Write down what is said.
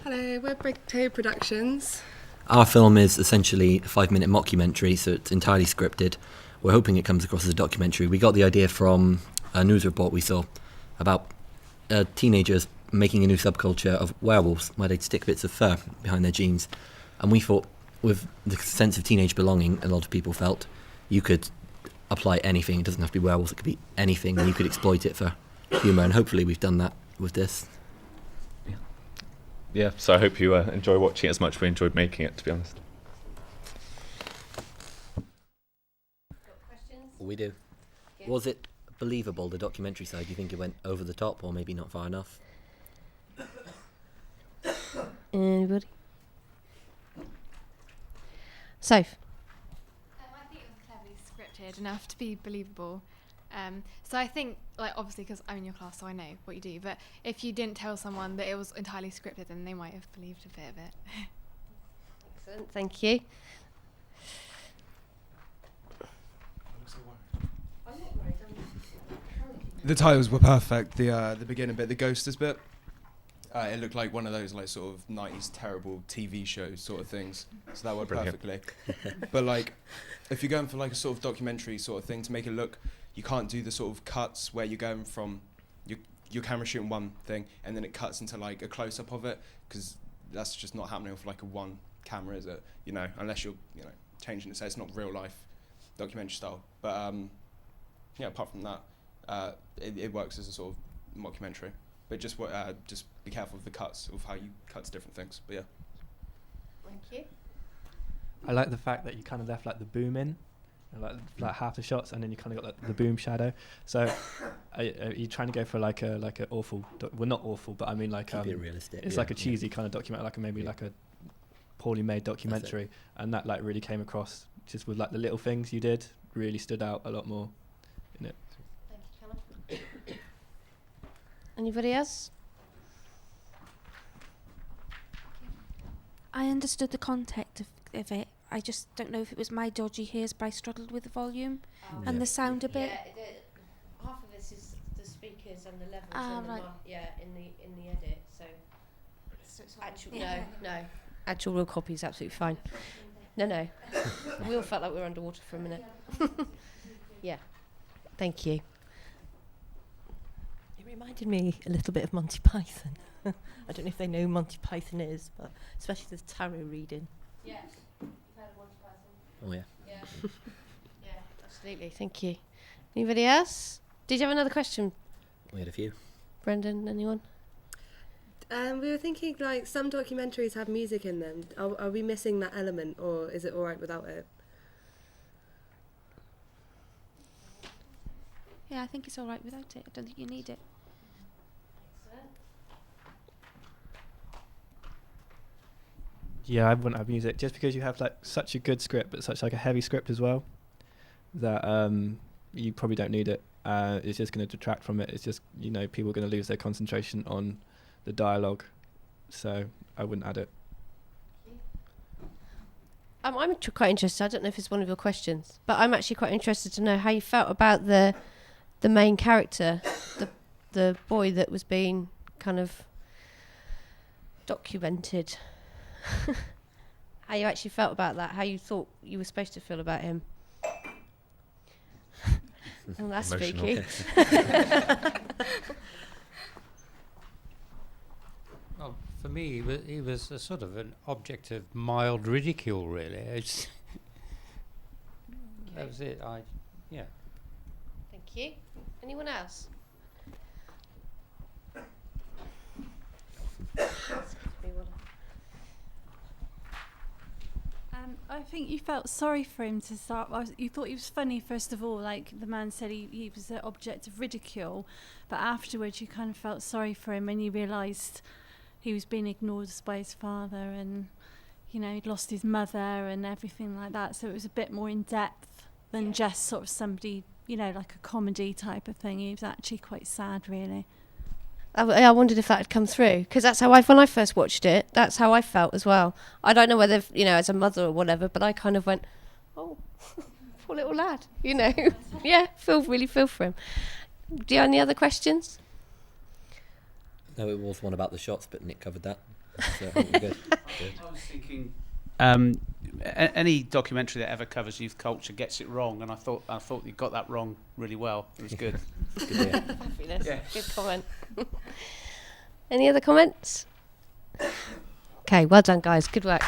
Hello, we're Bricktail Productions. Our film is essentially a 5-minute mockumentary, so it's entirely scripted. We're hoping it comes across as a documentary. We got the idea from a news report we saw about teenagers making a new subculture of werewolves, where they'd stick bits of fur behind their jeans. And we thought, with the sense of teenage belonging a lot of people felt, you could apply anything. It doesn't have to be werewolves, it could be anything, and you could exploit it for humour, and hopefully we've done that with this. Yeah, so I hope you enjoy watching it as much as we enjoyed making it, to be honest. We do. Yeah. Was it believable, the documentary side? Do you think it went over the top or maybe not far enough? Anybody? Soph? I think it was cleverly scripted enough to be believable. So I think, like, obviously, because I'm in your class, so I know what you do. But if you didn't tell someone that it was entirely scripted, then they might have believed a bit of it. Excellent, thank you. The titles were perfect. The beginning bit, the ghosters bit, it looked like one of those like sort of 90s terrible TV shows sort of things. So that worked perfectly. But like, if you're going for like a sort of documentary sort of thing to make it look, you can't do the sort of cuts where you're going from your camera shooting one thing and then it cuts into like a close up of it, because that's just not happening with like a one camera, is it? You know, unless you're changing it so it's not real life documentary style. But yeah, apart from that, it works as a sort of mockumentary. But just be careful of the cuts, of how you cut to different things. But yeah. Thank you. I like the fact that you kind of left like the boom in, like half the shots, and then you kind of got like the boom shadow. So, are you trying to go for like a awful? Well, not awful, but I mean like Keep it realistic. it's like a cheesy kind of documentary, like maybe like a poorly made documentary, and that like really came across just with like the little things you did really stood out a lot more in it. Thank you, Callum. Anybody else? I understood the context of it. I just don't know if it was my dodgy ears, but I struggled with the volume and the sound a bit. Yeah, half of this is the speakers and the levels and right. In the edit. So actual no. Actual real copy is absolutely fine. No. We all felt like we were underwater for a minute. Yeah. Thank you. It reminded me a little bit of Monty Python. I don't know if they know who Monty Python is, but especially the tarot reading. Yes. You've heard of Monty Python? Oh yeah. Yeah, absolutely. Thank you. Anybody else? Did you have another question? We had a few. Brendan, anyone? We were thinking, like, some documentaries have music in them. Are we missing that element, or is it all right without it? Yeah, I think it's all right without it. I don't think you need it. Yeah, I wouldn't have music just because you have like such a good script, but such like a heavy script as well, that you probably don't need it. It's just going to detract from it. It's just people are going to lose their concentration on the dialogue, so I wouldn't add it. I'm quite interested. I don't know if it's one of your questions, but I'm actually quite interested to know how you felt about the main character, the boy that was being kind of documented. How you actually felt about that? How you thought you were supposed to feel about him? Well, that's Emotional. spooky. Well, for me, he was a sort of an object of mild ridicule, really. That was it. Yeah. Thank you. Anyone else? I think you felt sorry for him to start. You thought he was funny, first of all, like the man said he was an object of ridicule, but afterwards you kind of felt sorry for him when you realised he was being ignored by his father, and he'd lost his mother and everything like that, so it was a bit more in depth than just sort of somebody, like a comedy type of thing. He was actually quite sad, really. I wondered if that had come through, because that's how when I first watched it, that's how I felt as well. I don't know whether, as a mother or whatever, but I kind of went, oh, poor little lad, Yeah, really feel for him. Do you have any other questions? No, it was one about the shots, but Nick covered that. So, I think we're good. I was thinking, any documentary that ever covers youth culture gets it wrong, and I thought you got that wrong really well. It was good. Good to hear. Fabulous. Yeah. Good comment. Any other comments? Okay, well done, guys. Good work.